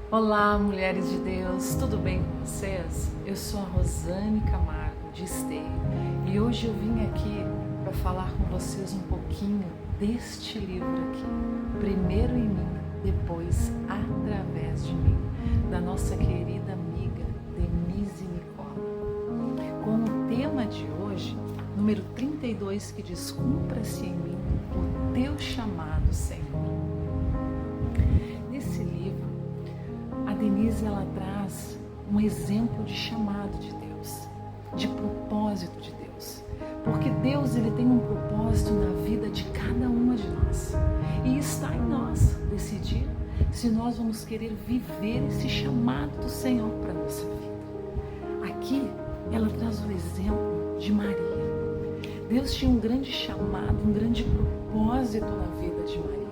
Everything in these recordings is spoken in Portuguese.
Olá, mulheres de Deus, tudo bem com vocês? Eu sou a Rosane Camargo, de Esteio, e hoje eu vim aqui para falar com vocês um pouquinho deste livro aqui, Primeiro em mim, depois através de mim, da nossa querida amiga Denise Nicola. Com o tema de hoje, número 32, que diz: cumpra-se em mim o teu chamado, Senhor. Nesse livro, a Denise ela traz um exemplo de chamado de Deus, de propósito de Deus, porque Deus ele tem um propósito na vida de cada uma de nós e está em nós decidir se nós vamos querer viver esse chamado do Senhor para a nossa vida. Aqui ela traz o exemplo de Maria. Deus tinha um grande chamado, um grande propósito na vida de Maria,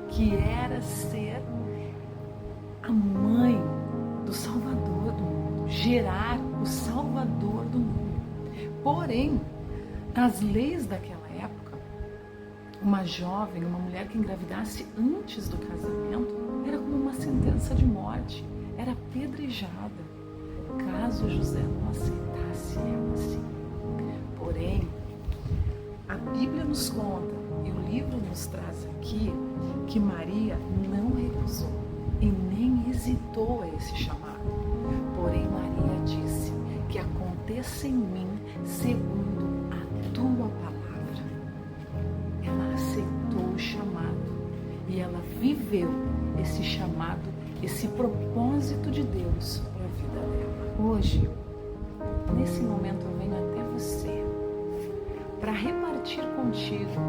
que era ser a mãe do Salvador do mundo, gerar o Salvador do mundo. Porém, nas leis daquela época, uma jovem, uma mulher que engravidasse antes do casamento era como uma sentença de morte, era apedrejada, caso José não aceitasse ela assim. Porém, a Bíblia nos conta, e o livro nos traz aqui, que Maria não recusou e nem hesitou a esse chamado. Porém, Maria disse: que aconteça em mim segundo a tua palavra. Ela aceitou o chamado e ela viveu esse chamado, esse propósito de Deus para a vida dela. Hoje, nesse momento, eu venho até você para repartir contigo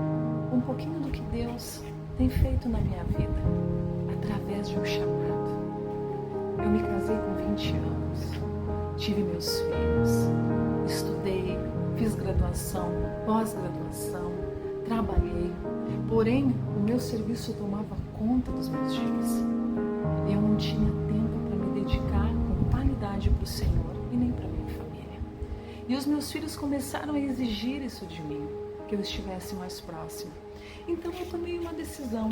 um pouquinho do que Deus tem feito na minha vida através de um chamado. Eu me casei com 20 anos, tive meus filhos, estudei, fiz graduação, pós-graduação, trabalhei, porém o meu serviço tomava conta dos meus dias. Eu não tinha tempo para me dedicar com qualidade para o Senhor e nem para minha família. E os meus filhos começaram a exigir isso de mim, que eu estivesse mais próxima. Então eu tomei uma decisão,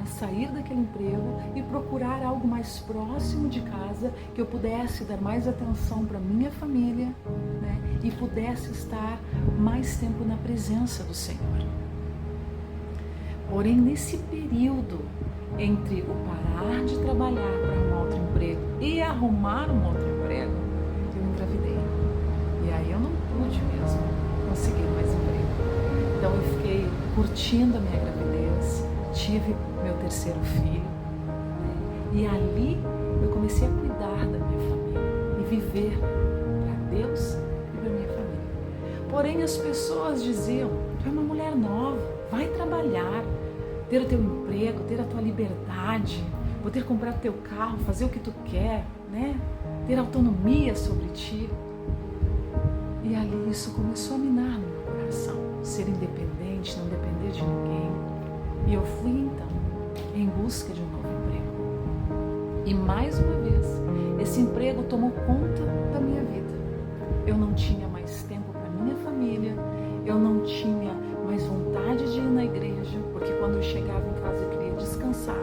sair daquele emprego e procurar algo mais próximo de casa, que eu pudesse dar mais atenção para minha família, e pudesse estar mais tempo na presença do Senhor. Porém, nesse período entre o parar de trabalhar para arrumar outro emprego e arrumar um outro emprego, eu engravidei. E aí eu não pude mesmo conseguir mais emprego. Então eu fiquei curtindo a minha gravidez, tive meu terceiro filho, e ali eu comecei a cuidar da minha família e viver para Deus e para minha família. Porém, as pessoas diziam: tu é uma mulher nova, vai trabalhar, ter o teu emprego, ter a tua liberdade, poder comprar o teu carro, fazer o que tu quer, ter autonomia sobre ti. E ali isso começou a minar no meu coração, ser independente, não depender de ninguém. E eu fui então em busca de um novo emprego. E mais uma vez, esse emprego tomou conta da minha vida. Eu não tinha mais tempo para minha família, eu não tinha mais vontade de ir na igreja, porque quando eu chegava em casa eu queria descansar.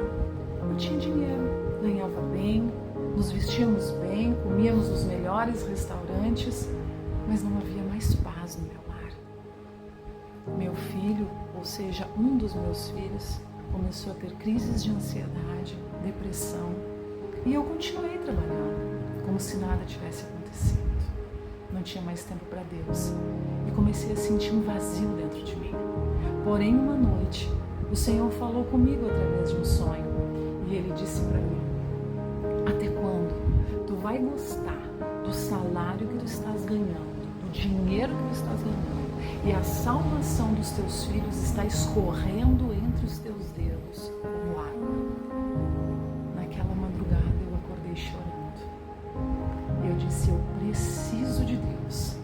Eu tinha dinheiro, ganhava bem, nos vestíamos bem, comíamos nos melhores restaurantes, mas não havia mais paz no meu lar. Meu filho, ou seja, um dos meus filhos, começou a ter crises de ansiedade, depressão, e eu continuei trabalhando, como se nada tivesse acontecido. Não tinha mais tempo para Deus, e comecei a sentir um vazio dentro de mim. Porém, uma noite, o Senhor falou comigo através de um sonho, e Ele disse para mim: até quando tu vai gostar do salário que tu estás ganhando, do dinheiro que tu estás ganhando, e a salvação dos teus filhos está escorrendo entre os teus dedos como água? Naquela madrugada eu acordei chorando. Eu disse: eu preciso de Deus,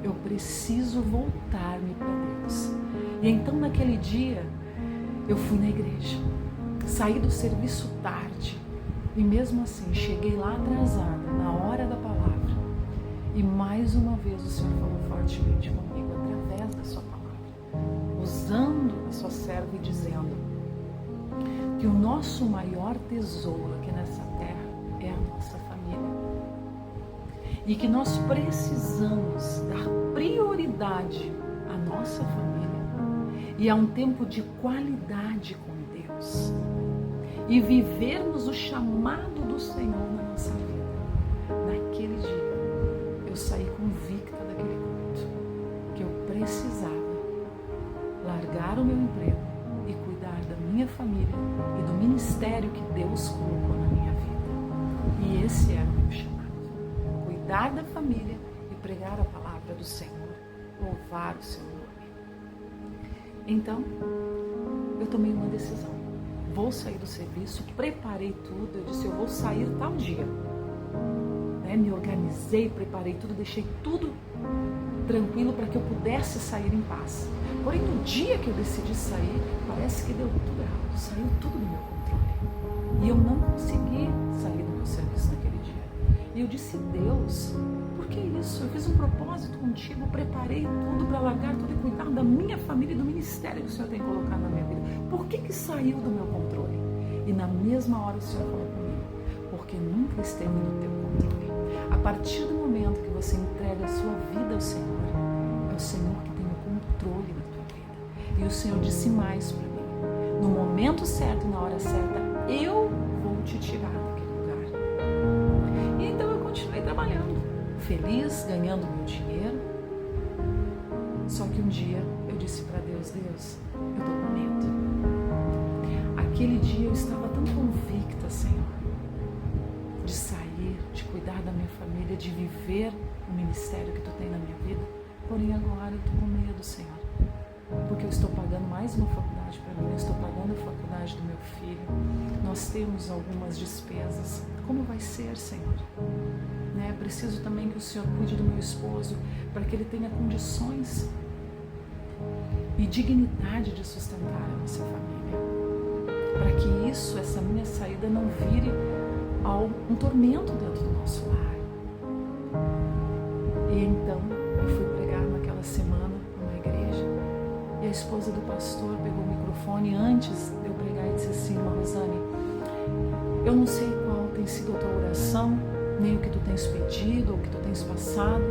eu preciso voltar-me para Deus. E então naquele dia eu fui na igreja, saí do serviço tarde e mesmo assim cheguei lá atrasada, na hora da palavra. E mais uma vez o Senhor falou fortemente comigo através da sua palavra, usando a sua serva e dizendo: que o nosso maior tesouro aqui nessa terra é a nossa família. E que nós precisamos dar prioridade à nossa família e a um tempo de qualidade com Deus. E vivermos o chamado do Senhor na nossa vida. Naquele dia, eu saí convicta daquele culto, que eu precisava largar o meu emprego e cuidar da minha família e do ministério que Deus colocou na minha vida. E esse era o meu chamado. Cuidar da família e pregar a palavra do Senhor. Louvar o seu nome. Então, eu tomei uma decisão. Vou sair do serviço, preparei tudo. Eu disse, eu vou sair tal dia. Me organizei, preparei tudo, deixei tudo tranquilo para que eu pudesse sair em paz. Porém, no dia que eu decidi sair, parece que deu tudo errado, saiu tudo do meu controle. E eu não consegui sair do meu serviço naquele dia. E eu disse, Deus, por que isso? Eu fiz um propósito contigo, preparei tudo para largar tudo e cuidar da minha família e do ministério que o Senhor tem colocado na minha vida. Por que saiu do meu controle? E na mesma hora o Senhor falou comigo, porque nunca esteve no teu controle. A partir do momento que você entrega a sua vida ao Senhor, é o Senhor que tem o controle da tua vida. E o Senhor disse mais para mim, no momento certo e na hora certa, eu vou te tirar daquele lugar. E então eu continuei trabalhando, feliz, ganhando meu dinheiro. Só que um dia eu disse para Deus, Deus, eu tô com medo. Aquele dia eu estava tão convicta, Senhor, de sair, de cuidar da minha família, de viver o ministério que tu tem na minha vida. Porém agora eu tô com medo, Senhor, porque eu estou pagando mais uma faculdade para mim, eu estou pagando a faculdade do meu filho, nós temos algumas despesas. Como vai ser, Senhor? Preciso também que o Senhor cuide do meu esposo, para que ele tenha condições e dignidade de sustentar a nossa família. Para que isso, essa minha saída não vire um tormento dentro do nosso lar. E então eu fui pregar naquela semana numa igreja e a esposa do pastor pegou o microfone antes de eu pregar e disse assim, irmã Rosane, eu não sei qual tem sido a tua oração, nem o que tu tens pedido ou o que tu tens passado,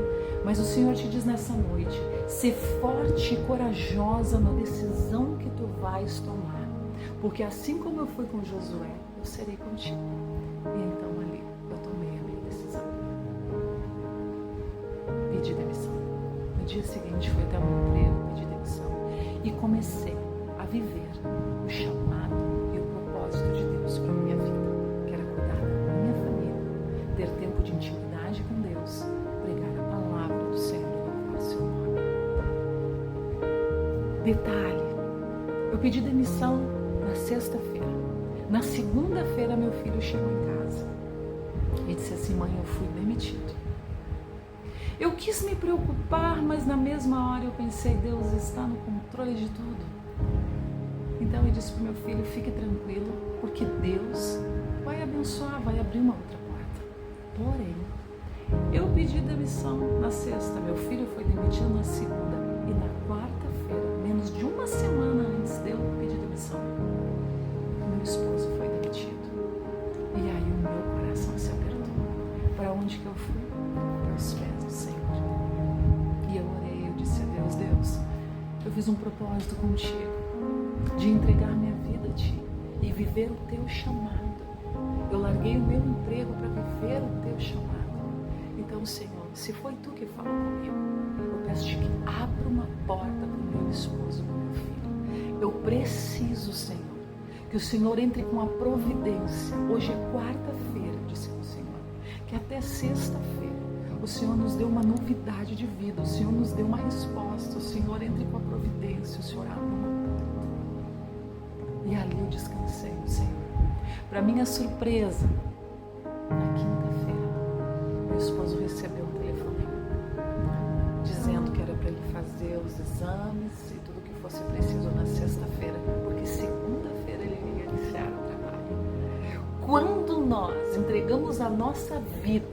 mas o Senhor te diz nessa noite, ser forte e corajosa na decisão que tu vais tomar, porque assim como eu fui com Josué, eu serei contigo. E então ali eu tomei a minha decisão, pedi demissão. No dia seguinte fui até o meu emprego, pedi demissão e comecei a viver o chamado e o propósito de Deus para a minha vida, que era cuidar da minha família, ter tempo de intimidade com Deus, pregar a palavra do Senhor e louvar o seu nome. Detalhe, eu pedi demissão na sexta-feira. Na segunda-feira meu filho chegou em casa e disse assim, mãe, eu fui demitido. Eu quis me preocupar, mas na mesma hora eu pensei, Deus está no controle de tudo. Então eu disse para o meu filho, fique tranquilo, porque Deus vai abençoar, vai abrir uma outra porta. Porém, eu pedi demissão na sexta, meu filho foi demitido na segunda e na quarta-feira, menos de uma semana antes de eu pedir demissão, meu esposo foi demitido. E aí o meu coração se apertou. Para onde que eu fui? Para os pés do Senhor. E eu orei, eu disse a Deus, Deus, eu fiz um propósito contigo, de entregar minha vida a Ti e viver o Teu chamado. Eu larguei o meu emprego para viver o Teu chamado. Então, Senhor, se foi Tu que falou comigo, eu peço-te que abra uma porta para o meu esposo, para o meu filho. Eu preciso, Senhor, que o Senhor entre com a providência. Hoje é quarta-feira, disse o Senhor, que até sexta-feira o Senhor nos deu uma novidade de vida, o Senhor nos deu uma resposta, o Senhor entre com a providência, o Senhor abre uma porta. E ali eu descansei no Senhor. Para minha surpresa, na quinta-feira, meu esposo recebeu um telefonema dizendo que era para ele fazer os exames e tudo que fosse preciso na sexta-feira, porque segunda-feira ele ia iniciar o trabalho. Quando nós entregamos a nossa vida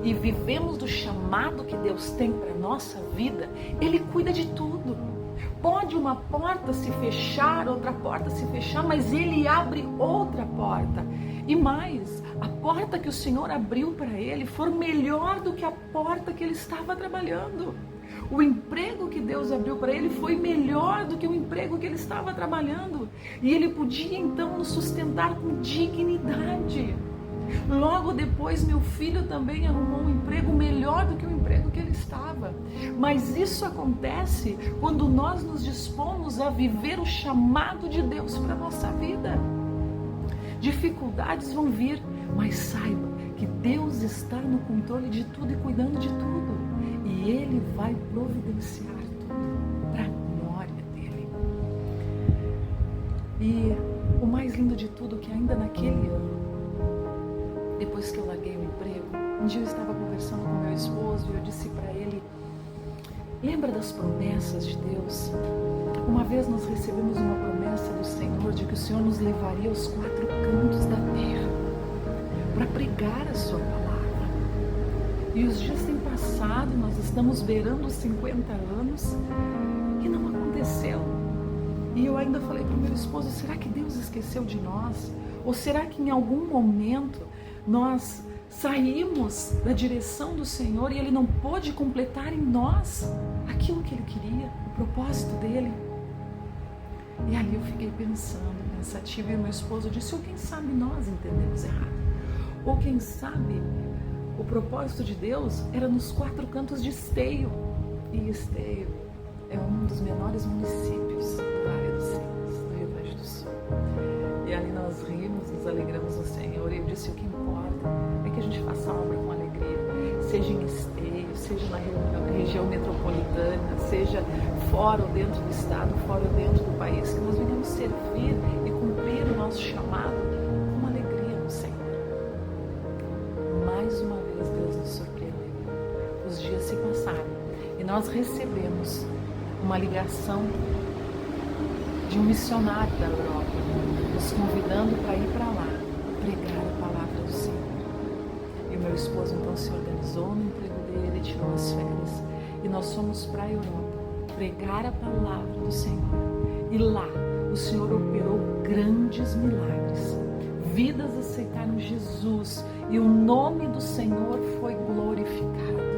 e vivemos do chamado que Deus tem para a nossa vida, Ele cuida de tudo. Pode uma porta se fechar, outra porta se fechar, mas Ele abre outra porta. E mais, a porta que o Senhor abriu para ele foi melhor do que a porta que ele estava trabalhando. O emprego que Deus abriu para ele foi melhor do que o emprego que ele estava trabalhando. E ele podia então nos sustentar com dignidade. Logo depois, meu filho também arrumou um emprego melhor do que o emprego que ele estava. Mas isso acontece quando nós nos dispomos a viver o chamado de Deus para a nossa vida. Dificuldades vão vir, mas saiba que Deus está no controle de tudo e cuidando de tudo. E Ele vai providenciar tudo para a glória dEle. E o mais lindo de tudo, que ainda naquele ano, depois que eu larguei o emprego, um dia eu estava conversando com meu esposo e eu disse para ele: lembra das promessas de Deus? Uma vez nós recebemos uma promessa do Senhor de que o Senhor nos levaria aos 4 cantos da terra para pregar a sua palavra. E os dias têm passado, nós estamos beirando os 50 anos e não aconteceu. E eu ainda falei para o meu esposo: será que Deus esqueceu de nós? Ou será que em algum momento nós saímos da direção do Senhor e Ele não pôde completar em nós aquilo que Ele queria, o propósito dEle? E ali eu fiquei pensativa, e o meu esposo disse: ou quem sabe nós entendemos errado, ou quem sabe o propósito de Deus era nos 4 cantos de Esteio. E Esteio é um dos menores municípios do Vale dos Sinos, do Rio Grande do Sul. E ali nós rimos, nos alegramos no Senhor, e eu disse: o que importa é que a gente faça a obra com alegria, seja em Esteio, seja na região metropolitana, seja fora ou dentro do estado, fora ou dentro do país, que nós venhamos servir e cumprir o nosso chamado com alegria no Senhor. Mais uma vez Deus nos surpreendeu. Os dias se passaram e nós recebemos uma ligação de um missionário da Europa, nos convidando para ir para lá, pregar a palavra do Senhor. E o meu esposo então se organizou no emprego dele, tirou as férias, e nós fomos para a Europa pregar a palavra do Senhor. E lá o Senhor operou grandes milagres. Vidas aceitaram Jesus e o nome do Senhor foi glorificado.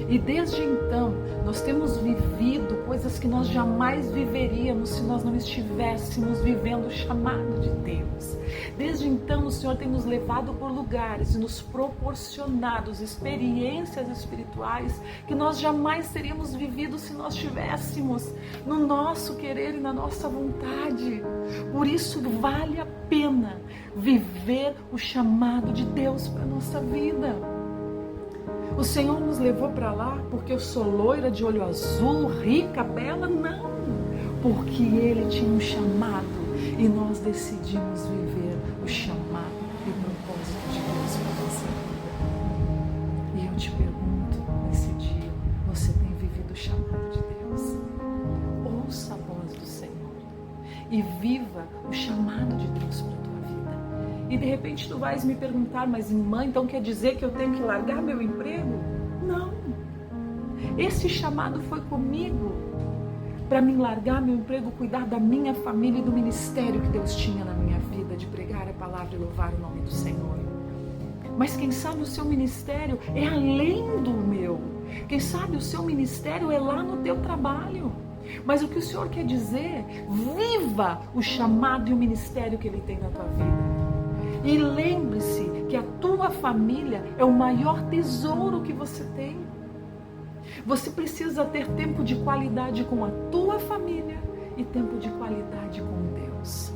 E desde então, nós temos vivido coisas que nós jamais viveríamos se nós não estivéssemos vivendo o chamado de Deus. Desde então, o Senhor tem nos levado por lugares e nos proporcionado experiências espirituais que nós jamais teríamos vivido se nós estivéssemos no nosso querer e na nossa vontade. Por isso, vale a pena viver o chamado de Deus para a nossa vida. O Senhor nos levou para lá porque eu sou loira, de olho azul, rica, bela? Não! Porque Ele tinha um chamado e nós decidimos viver o chamado e o propósito de Deus para a nossa vida. E eu te pergunto, nesse dia, você tem vivido o chamado de Deus? Ouça a voz do Senhor e viva o chamado de Deus para a tua vida. E de repente tu vais me perguntar: mas irmã, então quer dizer que eu tenho que largar meu emprego? Não. Esse chamado foi comigo para mim largar meu emprego, cuidar da minha família e do ministério que Deus tinha na minha vida, de pregar a palavra e louvar o nome do Senhor. Mas quem sabe o seu ministério é além do meu. Quem sabe o seu ministério é lá no teu trabalho. Mas o que o Senhor quer dizer? Viva o chamado e o ministério que Ele tem na tua vida. E lembre-se que a tua família é o maior tesouro que você tem. Você precisa ter tempo de qualidade com a tua família e tempo de qualidade com Deus.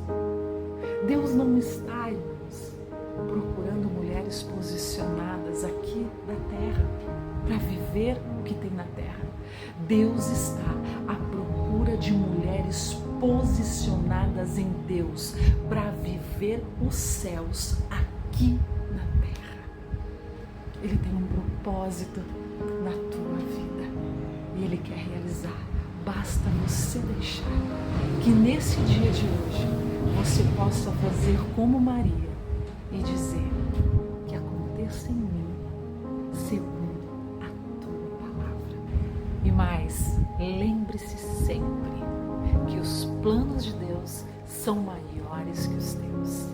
Deus não está, irmãos, procurando mulheres posicionadas aqui na terra para viver o que tem na terra. Deus está à procura de mulheres posicionadas em Deus para viver os céus aqui na terra. Ele tem um propósito na tua vida e Ele quer realizar. Basta você deixar que nesse dia de hoje você possa fazer como Maria e dizer: que aconteça em mim segundo a tua palavra. E mais, lembre-se sempre maiores que os teus.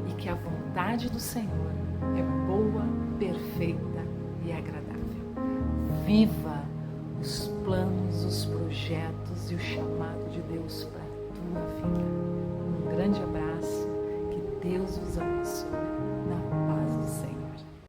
E que a vontade do Senhor é boa, perfeita e agradável. Viva os planos, os projetos e o chamado de Deus para a tua vida. Um grande abraço, que Deus vos abençoe.